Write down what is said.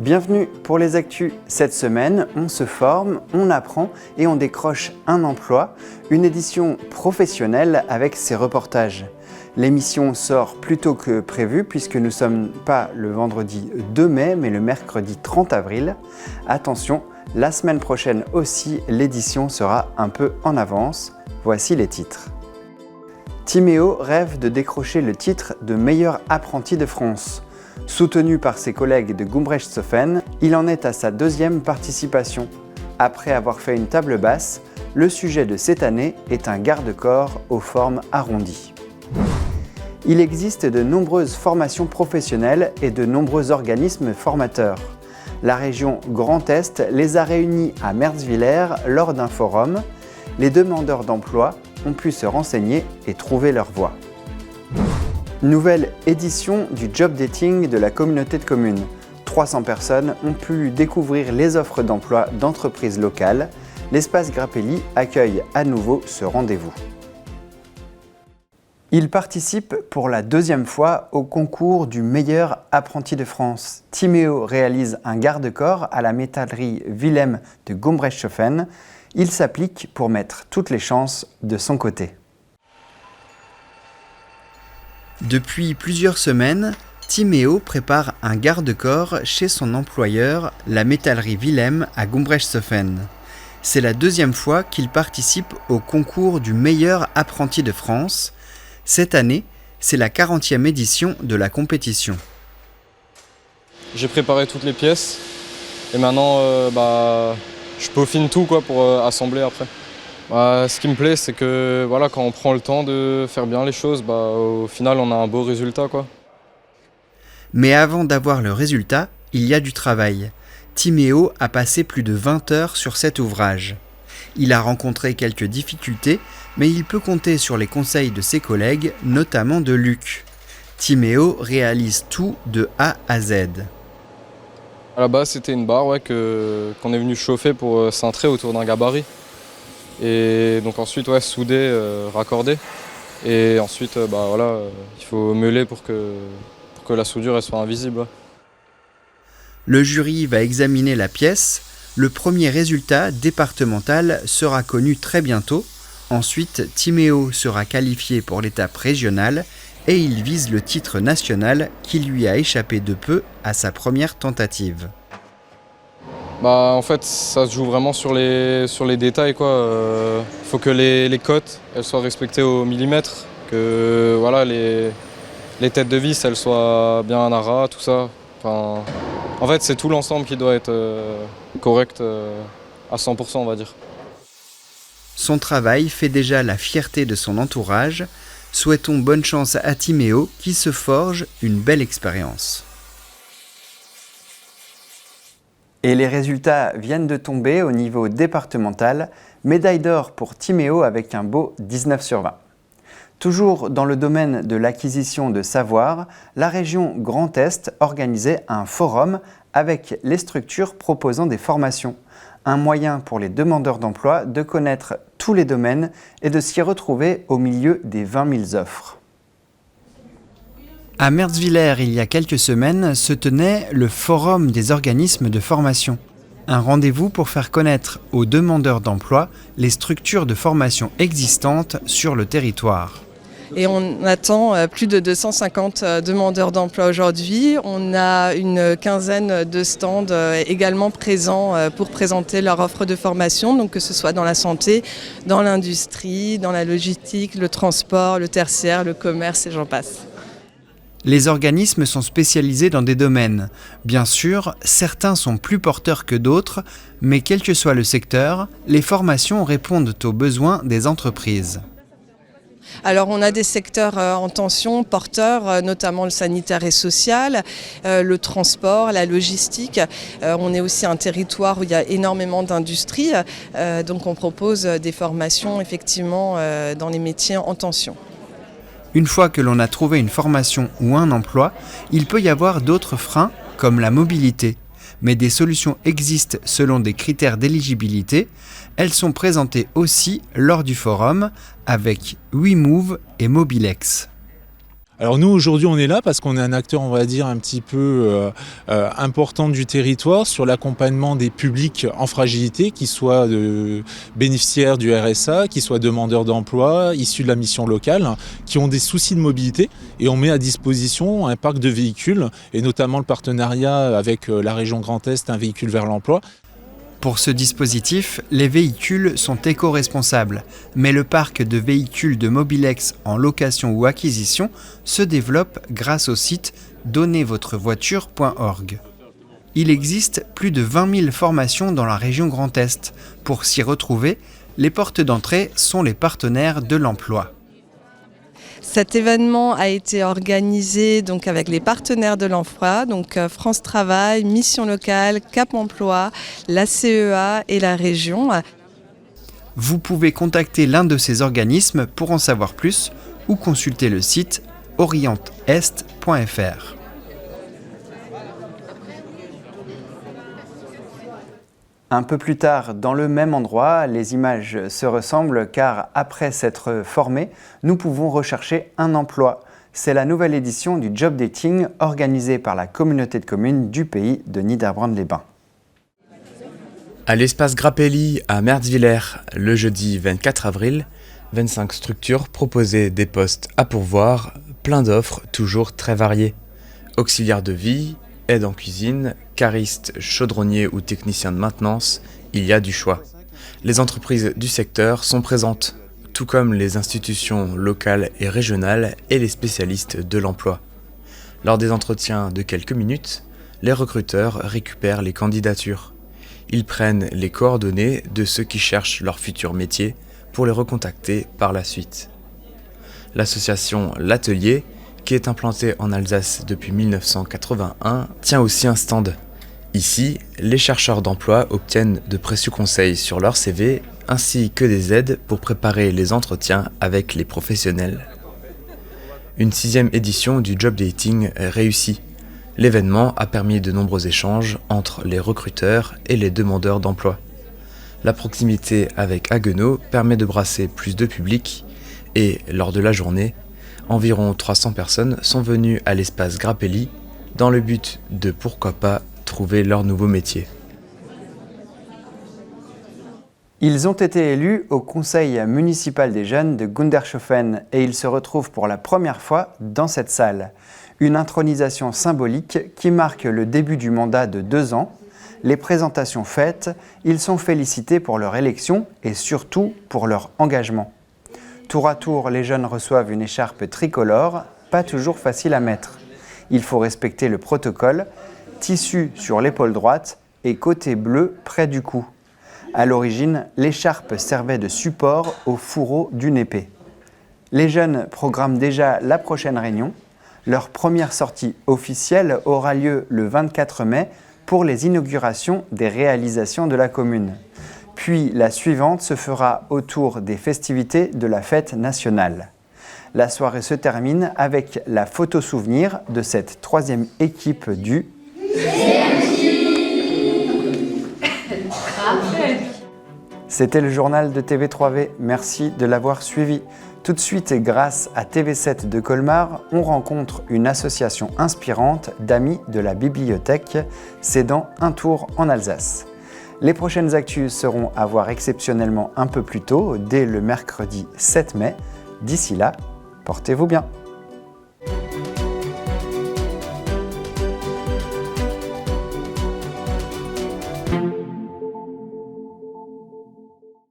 Bienvenue pour les actus. Cette semaine, on se forme, on apprend et on décroche un emploi, une édition professionnelle avec ses reportages. L'émission sort plus tôt que prévu puisque nous ne sommes pas le vendredi 2 mai mais le mercredi 30 avril. Attention, la semaine prochaine aussi, l'édition sera un peu en avance. Voici les titres. Timéo rêve de décrocher le titre de meilleur apprenti de France. Soutenu par ses collègues de Gumbrechtshoffen, il en est à sa deuxième participation. Après avoir fait une table basse, le sujet de cette année est un garde-corps aux formes arrondies. Il existe de nombreuses formations professionnelles et de nombreux organismes formateurs. La région Grand Est les a réunis à Mertzwiller lors d'un forum. Les demandeurs d'emploi ont pu se renseigner et trouver leur voie. Nouvelle édition du job dating de la communauté de communes. 300 personnes ont pu découvrir les offres d'emploi d'entreprises locales. L'espace Grappelli accueille à nouveau ce rendez-vous. Il participe pour la deuxième fois au concours du meilleur apprenti de France. Timéo réalise un garde-corps à la métallerie Willem de Gumbrechtshoffen. Il s'applique pour mettre toutes les chances de son côté. Depuis plusieurs semaines, Timéo prépare un garde-corps chez son employeur, la métallerie Willem à Gumbrechtshoffen. C'est la deuxième fois qu'il participe au concours du meilleur apprenti de France. Cette année, c'est la 40e édition de la compétition. J'ai préparé toutes les pièces et maintenant je peaufine tout pour assembler après. Ce qui me plaît, c'est que quand on prend le temps de faire bien les choses, au final on a un beau résultat. Mais avant d'avoir le résultat, il y a du travail. Timéo a passé plus de 20 heures sur cet ouvrage. Il a rencontré quelques difficultés, mais il peut compter sur les conseils de ses collègues, notamment de Luc. Timéo réalise tout de A à Z. À la base, c'était une barre qu'on est venu chauffer pour cintrer autour d'un gabarit. Et donc ensuite, souder, raccorder. Et ensuite, il faut meuler pour que la soudure elle soit invisible. Le jury va examiner la pièce. Le premier résultat départemental sera connu très bientôt. Ensuite, Timéo sera qualifié pour l'étape régionale et il vise le titre national qui lui a échappé de peu à sa première tentative. En fait, ça se joue vraiment sur les détails. Il faut que les cotes elles soient respectées au millimètre, que les têtes de vis elles soient bien à ras, tout ça. En fait, c'est tout l'ensemble qui doit être correct à 100%, on va dire. Son travail fait déjà la fierté de son entourage. Souhaitons bonne chance à Timéo qui se forge une belle expérience. Et les résultats viennent de tomber au niveau départemental. Médaille d'or pour Timéo avec un beau 19 sur 20. Toujours dans le domaine de l'acquisition de savoir, la région Grand Est organisait un forum avec les structures proposant des formations. Un moyen pour les demandeurs d'emploi de connaître tous les domaines et de s'y retrouver au milieu des 20 000 offres. À Mertzwiller, il y a quelques semaines, se tenait le Forum des organismes de formation. Un rendez-vous pour faire connaître aux demandeurs d'emploi les structures de formation existantes sur le territoire. Et on attend plus de 250 demandeurs d'emploi aujourd'hui. On a une quinzaine de stands également présents pour présenter leur offre de formation, donc que ce soit dans la santé, dans l'industrie, dans la logistique, le transport, le tertiaire, le commerce et j'en passe. Les organismes sont spécialisés dans des domaines. Bien sûr, certains sont plus porteurs que d'autres, mais quel que soit le secteur, les formations répondent aux besoins des entreprises. Alors on a des secteurs en tension, porteurs, notamment le sanitaire et social, le transport, la logistique. On est aussi un territoire où il y a énormément d'industries, donc on propose des formations effectivement dans les métiers en tension. Une fois que l'on a trouvé une formation ou un emploi, il peut y avoir d'autres freins comme la mobilité. Mais des solutions existent selon des critères d'éligibilité. Elles sont présentées aussi lors du forum avec WeMove et Mobilex. Alors nous aujourd'hui on est là parce qu'on est un acteur, on va dire, un petit peu important du territoire sur l'accompagnement des publics en fragilité, qui soient bénéficiaires du RSA, qui soient demandeurs d'emploi, issus de la mission locale, qui ont des soucis de mobilité, et on met à disposition un parc de véhicules et notamment le partenariat avec la région Grand Est, un véhicule vers l'emploi. Pour ce dispositif, les véhicules sont éco-responsables, mais le parc de véhicules de Mobilex en location ou acquisition se développe grâce au site donnezvotrevoiture.org. Il existe plus de 20 000 formations dans la région Grand Est. Pour s'y retrouver, les portes d'entrée sont les partenaires de l'emploi. Cet événement a été organisé donc avec les partenaires de l'emploi, donc France Travail, Mission Locale, Cap Emploi, la CEA et la région. Vous pouvez contacter l'un de ces organismes pour en savoir plus ou consulter le site orientest.fr. Un peu plus tard, dans le même endroit, les images se ressemblent car après s'être formés, nous pouvons rechercher un emploi. C'est la nouvelle édition du Job Dating organisée par la communauté de communes du pays de Niederbrandt-les-Bains. À l'espace Grappelli à Mertzwiller, le jeudi 24 avril, 25 structures proposaient des postes à pourvoir, plein d'offres toujours très variées. Auxiliaire de vie, aide en cuisine, cariste, chaudronnier ou technicien de maintenance, il y a du choix. Les entreprises du secteur sont présentes, tout comme les institutions locales et régionales et les spécialistes de l'emploi. Lors des entretiens de quelques minutes, les recruteurs récupèrent les candidatures. Ils prennent les coordonnées de ceux qui cherchent leur futur métier pour les recontacter par la suite. L'association L'Atelier, qui est implantée en Alsace depuis 1981, tient aussi un stand. Ici, les chercheurs d'emploi obtiennent de précieux conseils sur leur CV ainsi que des aides pour préparer les entretiens avec les professionnels. Une 6e édition du Job Dating réussit. L'événement a permis de nombreux échanges entre les recruteurs et les demandeurs d'emploi. La proximité avec Haguenau permet de brasser plus de public et, lors de la journée, environ 300 personnes sont venues à l'espace Grappelli dans le but de, pourquoi pas, trouver leur nouveau métier. Ils ont été élus au conseil municipal des jeunes de Gundershofen et ils se retrouvent pour la première fois dans cette salle. Une intronisation symbolique qui marque le début du mandat de 2 ans. Les présentations faites, ils sont félicités pour leur élection et surtout pour leur engagement. Tour à tour, les jeunes reçoivent une écharpe tricolore, pas toujours facile à mettre. Il faut respecter le protocole, tissu sur l'épaule droite et côté bleu près du cou. À l'origine, l'écharpe servait de support au fourreau d'une épée. Les jeunes programment déjà la prochaine réunion. Leur première sortie officielle aura lieu le 24 mai pour les inaugurations des réalisations de la commune. Puis la suivante se fera autour des festivités de la fête nationale. La soirée se termine avec la photo souvenir de cette 3e équipe du C'était le journal de TV3V. Merci de l'avoir suivi. Tout de suite, grâce à TV7 de Colmar, on rencontre une association inspirante d'amis de la bibliothèque. C'est dans Un tour en Alsace. Les prochaines actus seront à voir exceptionnellement un peu plus tôt, dès le mercredi 7 mai. D'ici là, portez-vous bien.